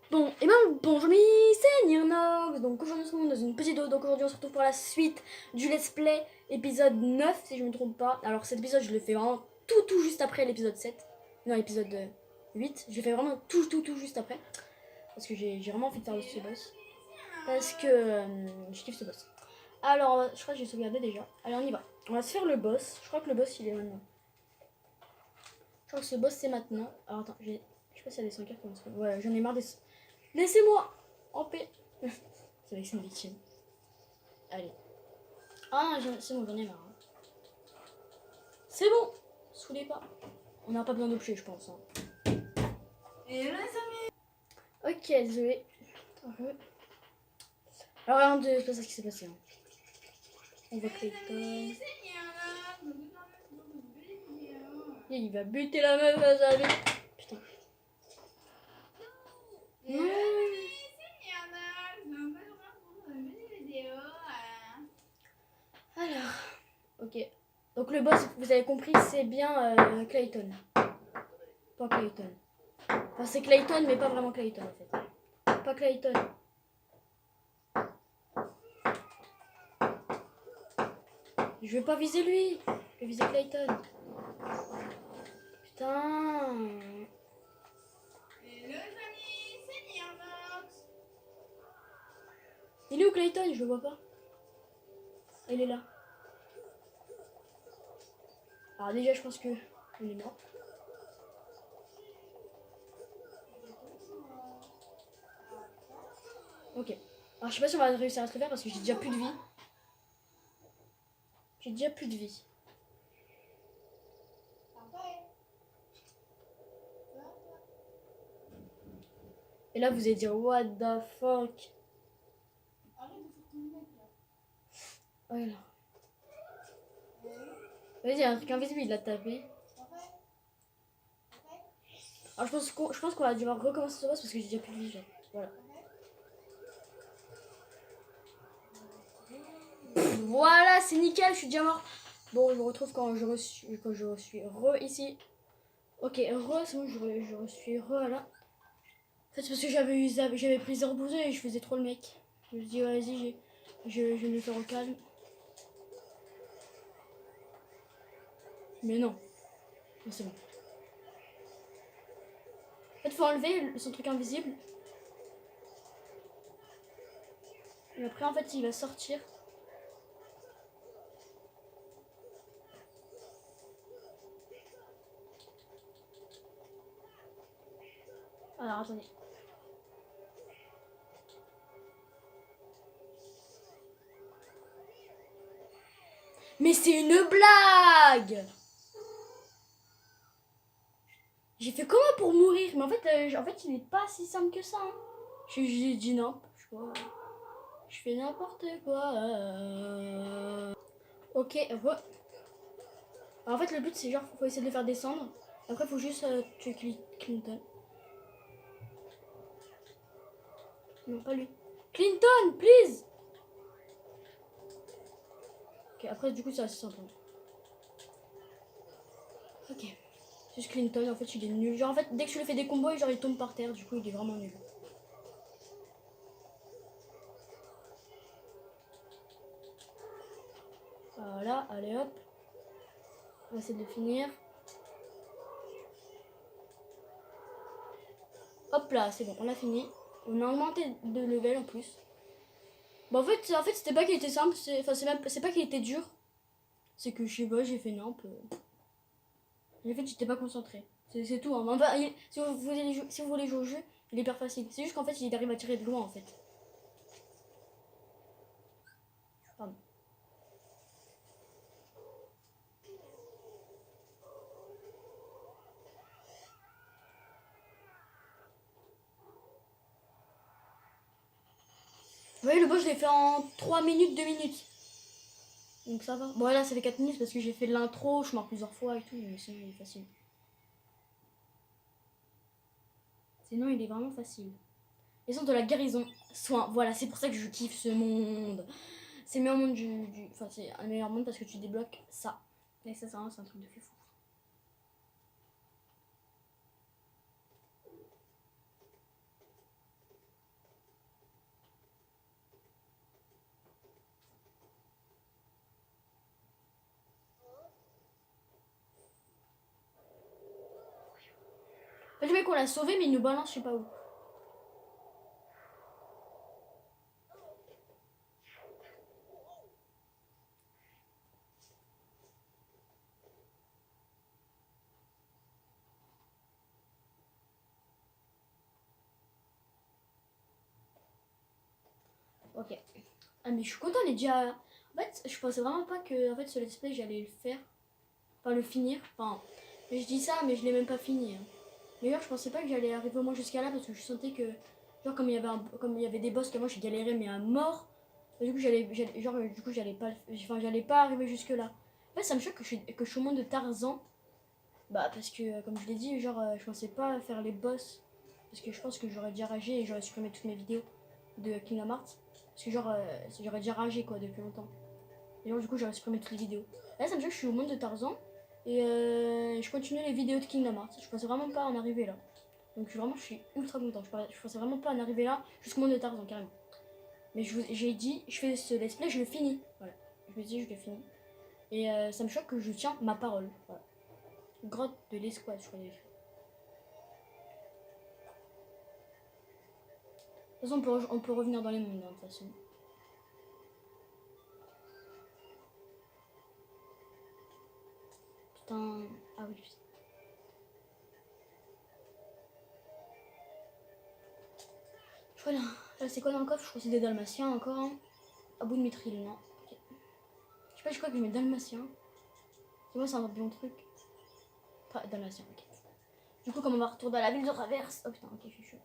Bon, et ben bonjour mes seigneurs Nox. Donc aujourd'hui on se retrouve dans une petite vidéo. Donc aujourd'hui on se retrouve pour la suite du let's play épisode 9 si je me trompe pas. Alors cet épisode je le fais vraiment tout juste après l'épisode 7. Non, l'épisode 8. Je le fais vraiment tout juste après. Parce que j'ai vraiment envie de faire ce boss. Parce que je kiffe ce boss. Alors je crois que j'ai sauvegardé déjà. Allez, on y va. On va se faire le boss. Je crois que le boss il est maintenant. Je crois que ce boss c'est maintenant. Alors attends, je sais pas s'il y a des 5 cartes comme ça. Ouais, j'en ai marre des... Laissez-moi en paix. C'est avec une victime. Allez. Ah, c'est bon, j'en ai marre. Hein. C'est bon. Saoulez pas. On n'a pas besoin d'objets, je pense. Hein. Et là, ça met... Ok, désolé. Alors, rien de pas ça qui s'est passé. Hein. On va Clayton. Il va buter la meuf à sa vie. Putain. Non. Alors, ok. Donc le boss, vous avez compris, c'est bien Clayton. Pas Clayton. Enfin, c'est Clayton, mais pas vraiment Clayton en fait. Pas Clayton. Je vais pas viser lui. Je vais viser Clayton. Putain. Il est où Clayton? Je le vois pas. Il est là. Alors déjà je pense que il est mort. Ok. Alors je sais pas si on va réussir à se le faire parce que j'ai déjà plus de vie. J'ai déjà plus de vie. Et là vous allez dire what the fuck. Voilà. Vas-y, il y a un truc invisible, il l'a tapé. Alors je pense qu'on va devoir recommencer ce boss parce que j'ai déjà plus de vie. Genre. Voilà. Voilà, c'est nickel, je suis déjà mort. Bon, je me retrouve quand je suis re ici. Ok, re, c'est bon, je suis re là. En fait, c'est parce que j'avais pris 0 pour et je faisais trop le mec. Je me dis, ouais, vas-y, je vais me faire au calme. Mais non. Non, c'est bon. En fait, faut enlever son truc invisible. Et après, en fait, il va sortir. Alors, attendez. Mais c'est une blague! J'ai fait comment pour mourir? Mais en fait, il n'est pas si simple que ça. Hein. J'ai dit non. Je fais n'importe quoi. Ok, re. En fait, le but, c'est genre, faut essayer de le faire descendre. Après, faut juste tuer Clinton. Non, pas lui. Clinton, please! Ok, après, du coup, c'est assez simple. Ok. Juste Clinton, en fait, il est nul. Genre, en fait, dès que je lui fais des combos, genre, il tombe par terre. Du coup, il est vraiment nul. Voilà, allez hop. On va essayer de le finir. Hop là, c'est bon, on a fini. On a augmenté de level en plus. Bon, en fait c'était pas qu'il était simple, c'est pas qu'il était dur. C'est que je sais pas, j'ai fait nimp. En fait, j'étais pas concentré. C'est tout. Hein. Enfin, si vous voulez jouer au jeu, il est hyper facile. C'est juste qu'en fait, il arrive à tirer de loin en fait. Pardon. Vous voyez, le boss, je l'ai fait en 3 minutes, 2 minutes. Donc ça va. Bon, là, ça fait 4 minutes parce que j'ai fait l'intro, je meurs plusieurs fois et tout, mais sinon, il est facile. Sinon, il est vraiment facile. Et sans de la guérison, soin. Voilà, c'est pour ça que je kiffe ce monde. C'est le meilleur monde Enfin, c'est un meilleur monde parce que tu débloques ça. Et ça, c'est un truc de fou. qu'on l'a sauvé, mais il nous balance, je sais pas où. Ok. Ah, mais je suis contente, on est déjà. En fait, je pensais vraiment pas que en fait, ce let's play, j'allais le faire. Enfin, le finir. Enfin, mais je dis ça, mais je l'ai même pas fini. Hein. D'ailleurs, je pensais pas que j'allais arriver au moins jusqu'à là parce que je sentais que. Genre, comme il y avait des boss que moi j'ai galéré, mais à mort. Du coup, j'allais pas. Enfin, j'allais pas arriver jusque là. En fait, ça me choque que je suis au monde de Tarzan. Bah, parce que, comme je l'ai dit, genre, je pensais pas faire les boss. Parce que je pense que j'aurais déjà ragé et j'aurais supprimé toutes mes vidéos de Kingdom Hearts. Parce que, genre, j'aurais déjà ragé quoi depuis longtemps. Et genre, du coup, j'aurais supprimé toutes les vidéos. Là, ça me choque que je suis au monde de Tarzan. Et je continue les vidéos de Kingdom Hearts. Je pensais vraiment pas en arriver là. Donc, je suis ultra content. Je pensais vraiment pas en arriver là jusqu'au monde de Tarzan, carrément. Mais j'ai dit, je fais ce let's play, je le finis. Voilà. Je me dis, je le finis. Et ça me choque que je tiens ma parole. Voilà. Grotte de l'escouade, je crois. De toute façon, on peut revenir dans les mondes, hein, de toute façon. Putain. Ah oui, putain. Je crois là c'est quoi dans le coffre? Je crois que c'est des dalmatiens encore. Hein. À bout de mitril, non. Okay. Je sais pas, je crois que je mets dalmatien. C'est moi, c'est un bon truc. Pas dalmatien, ok. Du coup, comme on va retourner à la ville de Traverse. Oh putain, ok, je suis chaud.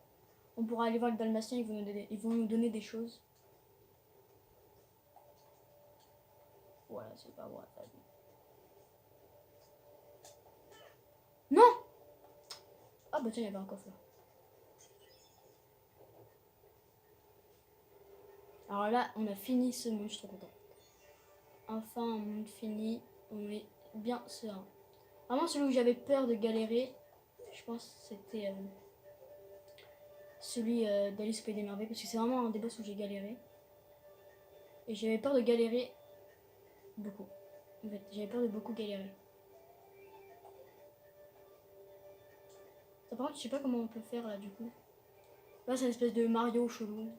On pourra aller voir les dalmatiens, ils vont nous donner des choses. Voilà, c'est pas vrai. Non. Ah bah tiens, il y avait un coffre là. Alors là, on a fini ce monde, je suis trop content. Enfin, un monde fini, on est bien serein. Vraiment, celui où j'avais peur de galérer, je pense que c'était celui d'Alice au Pays des Merveilles, parce que c'est vraiment un des boss où j'ai galéré. Et j'avais peur de galérer beaucoup. En fait, j'avais peur de beaucoup galérer. Ça, par contre, je sais pas comment on peut faire là du coup. Là, c'est une espèce de Mario chelou.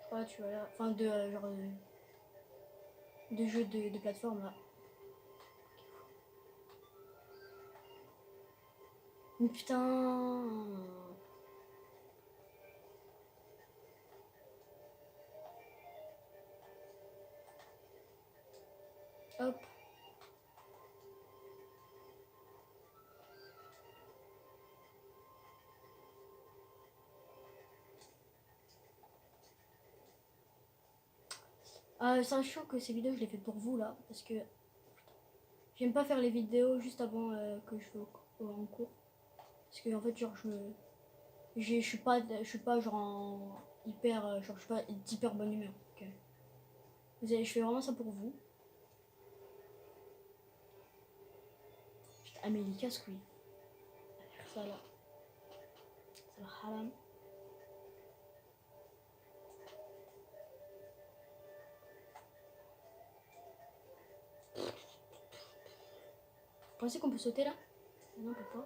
Je crois, tu vois là. Enfin, de genre de jeu de plateforme là. Mais putain. Hop. Sachant que ces vidéos, je les fais pour vous là, parce que j'aime pas faire les vidéos juste avant que je vais en cours. Parce que en fait, genre, je suis pas genre en hyper, genre, je suis pas d'hyper bonne humeur. Okay. Je fais vraiment ça pour vous. Putain, Amélie, casse-couille. Ça là. Ça va haram. Vous pensez qu'on peut sauter là? Non, on peut pas.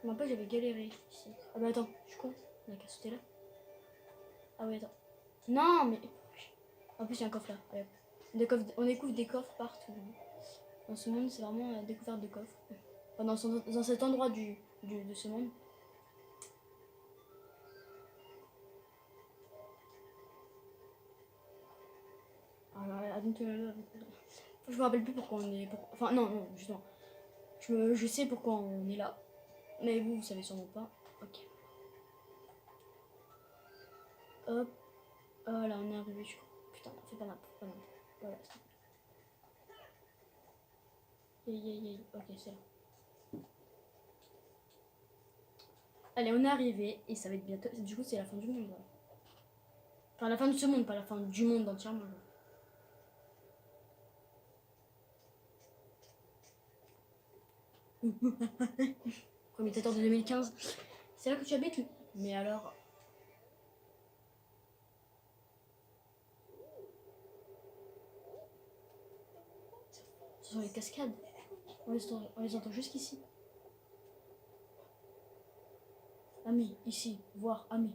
Je me rappelle, j'avais galéré ici. Ah bah attends, je suis con. On a qu'à sauter là. Ah ouais, attends. Non, mais. En plus, il y a un coffre là. Allez, on découvre des coffres partout. Dans ce monde, c'est vraiment la découverte de coffres. Enfin, dans cet endroit de ce monde. Alors, je me rappelle plus pourquoi on est. Enfin, non, justement. Je sais pourquoi on est là. Mais vous savez sûrement pas. Ok. Hop. Oh là, on est arrivé, je crois. Putain, fais pas n'importe quoi. Voilà. Ok, c'est là. Allez, on est arrivé et ça va être bientôt. Du coup, c'est la fin du monde. Voilà. Enfin, la fin de ce monde, pas la fin du monde entièrement. Commentateur de 2015. C'est là que tu habites? Mais alors. Ce sont les cascades. On les entend jusqu'ici. Ami, ici, voir, ami.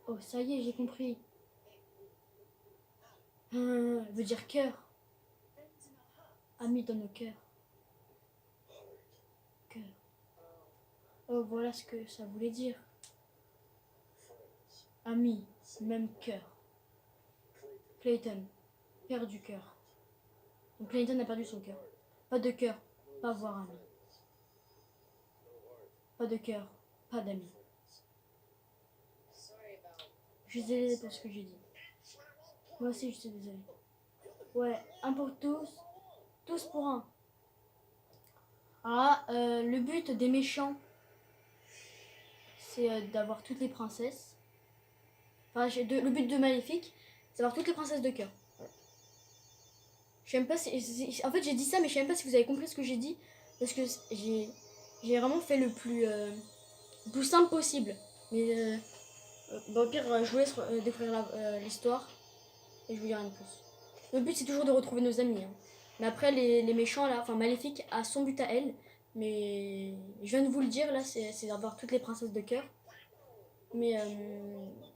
Oh, ça y est, j'ai compris. Veut dire cœur. Ami dans nos cœurs. Cœur. Oh, voilà ce que ça voulait dire. Ami, même cœur. Clayton, père du cœur. Donc Clayton a perdu son cœur. Pas de cœur, pas voir ami. Pas de cœur, pas d'amis. Je suis désolée pour ce que j'ai dit. Moi aussi, je suis désolée. Ouais, un pour tous, tous pour un. Ah, le but des méchants, c'est d'avoir toutes les princesses. Enfin, le but de Maléfique, c'est d'avoir toutes les princesses de cœur. Je sais même pas si... En fait, j'ai dit ça, mais je sais même pas si vous avez compris ce que j'ai dit. Parce que j'ai vraiment fait le plus simple possible. Mais bon, au pire, je vous laisse découvrir l'histoire. Et je vous dis rien de plus. Le but, c'est toujours de retrouver nos amis. Hein. Mais après, les méchants, là, enfin, Maléfique a son but à elle. Mais je viens de vous le dire, là, c'est d'avoir toutes les princesses de cœur. Mais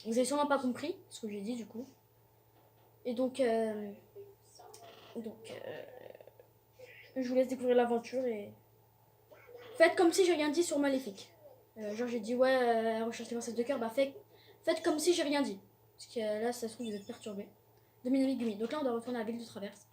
vous avez sûrement pas compris ce que j'ai dit, du coup. Et donc, je vous laisse découvrir l'aventure et... Faites comme si j'ai rien dit sur Maléfique. Genre, j'ai dit, ouais, recherche les princesses de cœur, bah faites comme si j'ai rien dit. Parce que là, ça se trouve, vous êtes perturbés. De Minami Gumi. Donc là, on doit retourner à la ville de Traverse.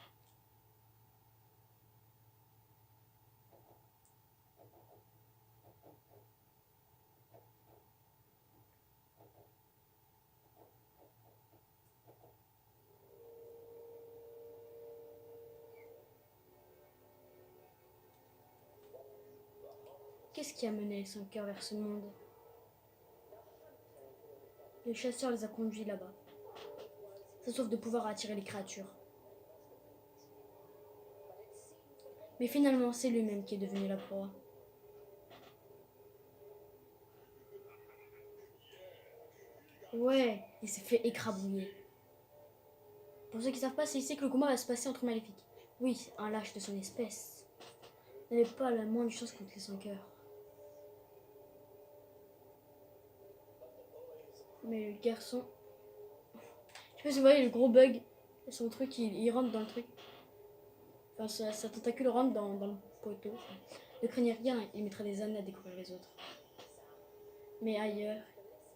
Qu'est-ce qui a mené les 5 cœurs vers ce monde? Le chasseur les a conduits là-bas. Ça sauve de pouvoir attirer les créatures. Mais finalement, c'est lui-même qui est devenu la proie. Ouais, il s'est fait écrabouiller. Pour ceux qui savent pas, c'est ici que le combat va se passer entre Maléfique. Oui, un lâche de son espèce. Il n'avait pas la moindre chance contre les 5 cœurs. Mais le garçon... Je sais pas si vous voyez le gros bug. Son truc, il rentre dans le truc. Enfin, sa tentacule rentre dans le poteau. Ne craignez rien, il mettra des années à découvrir les autres. Mais ailleurs,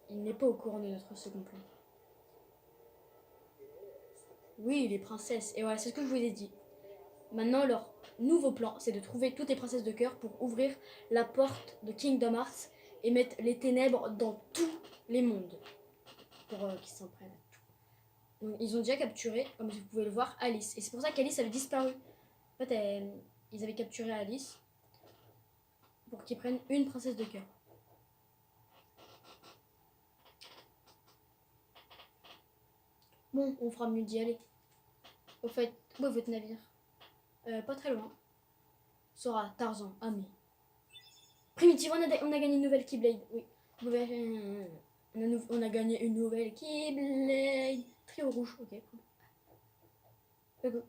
il n'est pas au courant de notre second plan. Oui, les princesses. Et voilà, c'est ce que je vous ai dit. Maintenant, leur nouveau plan, c'est de trouver toutes les princesses de cœur pour ouvrir la porte de Kingdom Hearts et mettre les ténèbres dans tous les mondes. Pour qu'ils s'en prennent à tout. Donc, ils ont déjà capturé, comme vous pouvez le voir, Alice. Et c'est pour ça qu'Alice avait disparu. En fait, ils avaient capturé Alice pour qu'ils prennent une princesse de cœur. Bon, on fera mieux d'y aller. Au fait, où est votre navire? Pas très loin. Sora, Tarzan, Ami. Primitive, on a gagné une nouvelle Keyblade. Oui. On a gagné une nouvelle Keyblade. Trio rouge, ok.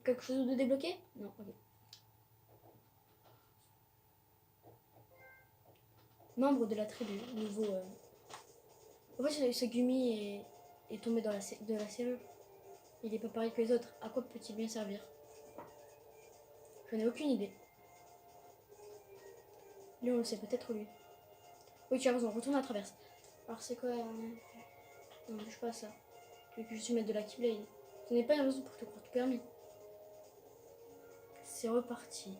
Quelque chose de débloqué? Non, ok. Membre de la tribu, nouveau. En fait, ce Gumi est tombé dans de la serrure. Il est pas pareil que les autres. À quoi peut-il bien servir? Je n'ai aucune idée. Lui, on le sait, peut-être lui. Oui, tu as raison, retourne à Traverse. Alors, c'est quoi Non, touche pas à ça. Tu veux que je suis mettre de la Keyblade? Ce n'est pas une raison pour te croire tout permis. C'est reparti.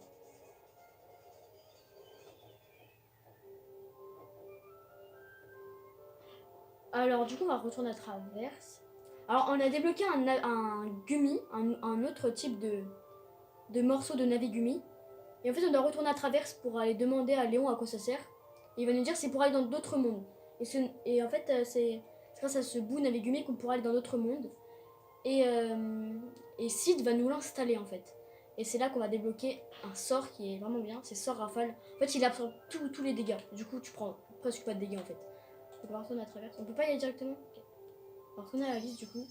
Alors, du coup, on va retourner à Traverse. Alors, on a débloqué un Gumi, un autre type de morceau de Navigumi. Et en fait, on doit retourner à Traverse pour aller demander à Léon à quoi ça sert. Et il va nous dire que c'est pour aller dans d'autres mondes. Et en fait, c'est grâce à ce bout Navigumi qu'on pourra aller dans d'autres mondes. Et Sid va nous l'installer en fait. Et c'est là qu'on va débloquer un sort qui est vraiment bien. C'est sort rafale. En fait, il absorbe tous les dégâts. Du coup, tu prends presque pas de dégâts en fait. On va retourner à Traverse. On peut pas y aller directement. Okay. On va retourner à la liste du coup.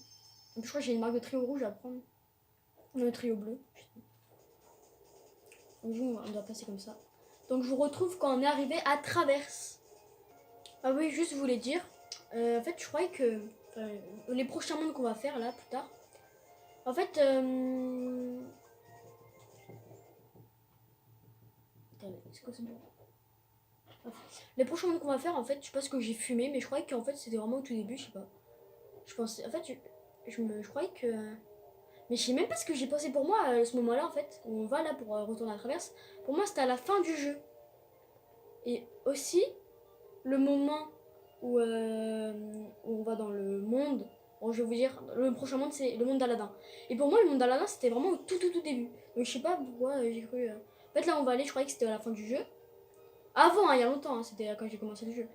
En plus, je crois que j'ai une marque de trio rouge à prendre. Le trio bleu. Donc, on doit passer comme ça. Donc je vous retrouve quand on est arrivé à Traverse. Ah oui, juste je voulais dire, en fait je croyais que les prochains mondes qu'on va faire là plus tard, en fait c'est quoi ce bruit? Les prochains mondes qu'on va faire, en fait je sais pas ce que j'ai fumé, mais je croyais qu'en fait c'était vraiment au tout début, je sais pas. Je pensais, en fait je croyais que mais je sais même pas ce que j'ai pensé pour moi à ce moment-là en fait, où on va là pour retourner à Traverse. Pour moi c'était à la fin du jeu. Et aussi le moment où on va dans le monde. Bon, je vais vous dire, le prochain monde c'est le monde d'Aladin. Et pour moi, le monde d'Aladin c'était vraiment au tout début. Donc je sais pas pourquoi j'ai cru. En fait, là on va aller, je croyais que c'était à la fin du jeu. Avant, hein, il y a longtemps, hein, c'était quand j'ai commencé le jeu.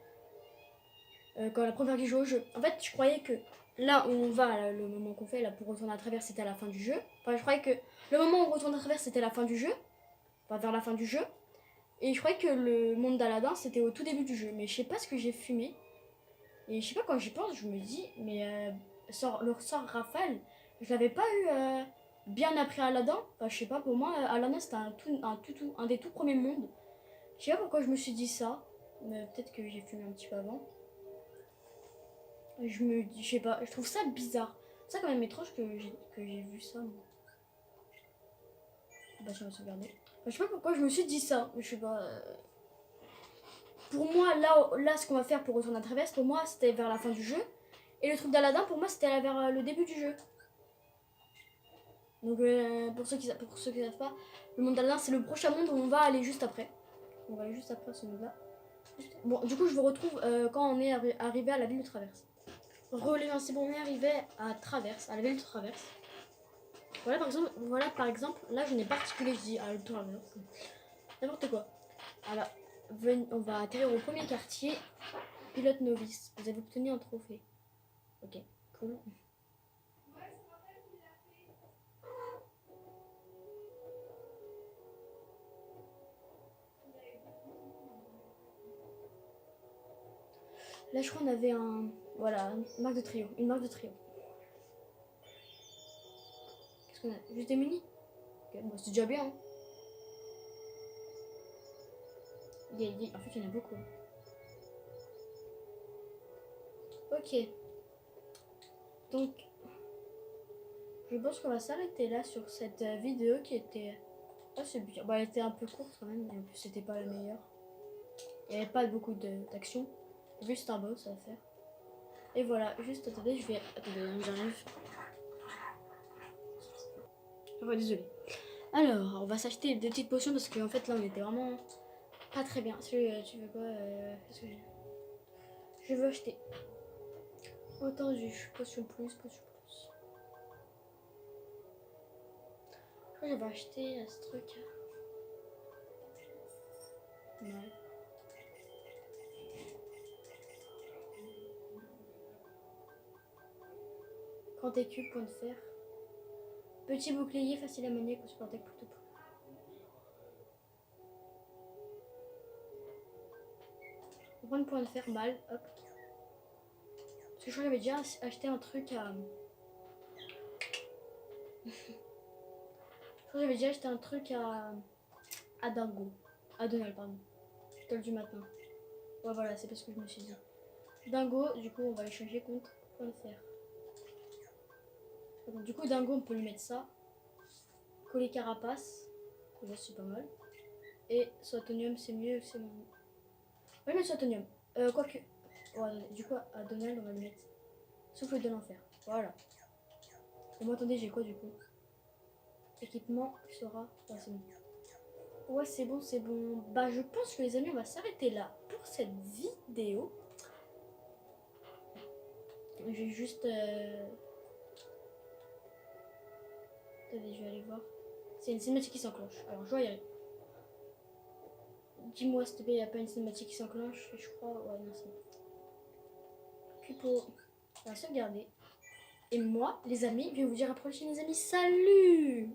Quand la première fois que j'ai joué au jeu. En fait, je croyais que là où on va, là, le moment qu'on fait là pour retourner à travers, c'était à la fin du jeu. Enfin, je croyais que le moment où on retourne à travers, c'était la fin du jeu. Enfin, vers la fin du jeu. Et je croyais que le monde d'Aladin c'était au tout début du jeu. Mais je sais pas ce que j'ai fumé. Et je sais pas, quand j'y pense, je me dis, mais le sort Rafale, je l'avais pas eu bien après Aladdin. Enfin, je sais pas, pour moi, Aladdin c'était un des tout premiers mondes. Je sais pas pourquoi je me suis dit ça, mais peut-être que j'ai fumé un petit peu avant. Je me dis, je sais pas, je trouve ça bizarre. C'est ça quand même étrange que j'ai vu ça. Moi. Bah, je vais sauvegarder. Enfin, je sais pas pourquoi je me suis dit ça, mais je sais pas. Pour moi, là, ce qu'on va faire pour retourner à Traverse, pour moi, c'était vers la fin du jeu. Et le truc d'Aladin, pour moi, c'était vers le début du jeu. Donc, pour ceux qui savent pas, le monde d'Aladin, c'est le prochain monde où on va aller juste après. On va aller juste après ce monde-là. Bon, du coup, je vous retrouve quand on est arrivé à la ville de Traverse. Relais, c'est bon, on est arrivé à Traverse, à la ville de Traverse. Voilà, par exemple, là, je n'ai pas articulé, je dis à Traverse. N'importe quoi. Alors, on va atterrir au premier quartier. Pilote novice. Vous avez obtenu un trophée. Ok, cool. Là, je crois qu'on avait voilà, une marque de trio. Une marque de trio. Qu'est-ce qu'on a? Juste des munis? Ok, bon, c'est déjà bien. Hein. En fait, il y en a beaucoup. Ok. Donc, je pense qu'on va s'arrêter là sur cette vidéo qui était assez bien. Bon, elle était un peu courte quand même, mais en plus, c'était pas la meilleure. Il n'y avait pas beaucoup d'action. Juste un boss à faire. Et voilà, juste attendez, je vais. Attendez, j'arrive. Oh, désolé. Alors, on va s'acheter des petites potions parce qu'en fait là on était vraiment pas très bien. Tu veux quoi Qu'est-ce que je veux acheter autant du potion plus, potion plus. Je crois que j'avais acheté ce truc. Ouais. Grand écu, point de fer. Petit bouclier facile à manier, qu'on se portait plutôt pas. On prend le point de fer, balle, hop. Parce que je crois que j'avais déjà acheté un truc à. Je crois que j'avais déjà acheté un truc à Dingo. À Donald, pardon. Toile du matin. Ouais, voilà, c'est parce que je me suis dit. Dingo, du coup, on va l'échanger contre point de fer. Donc, du coup, Dingo, on peut lui mettre ça. Coller carapace. Déjà, c'est pas mal. Et Swatonium, c'est mieux, c'est moins. On va lui mettre Swatonium. Quoique. Ouais, du coup, à Donald, on va lui mettre Souffle de l'enfer. Voilà. Et moi, attendez, j'ai quoi du coup? Équipement sera. Ouais, c'est bon. Ouais, c'est bon, c'est bon. Bah, je pense que les amis, on va s'arrêter là pour cette vidéo. Je vais juste. Attendez, je vais aller voir. C'est une cinématique qui s'enclenche. Alors, je vais y aller. Dis-moi s'il te plaît, il n'y a pas une cinématique qui s'enclenche. Je crois. Ouais, non, c'est bon. Puis on va sauvegarder. Et moi, les amis, je vais vous dire à la prochaine, les amis. Salut!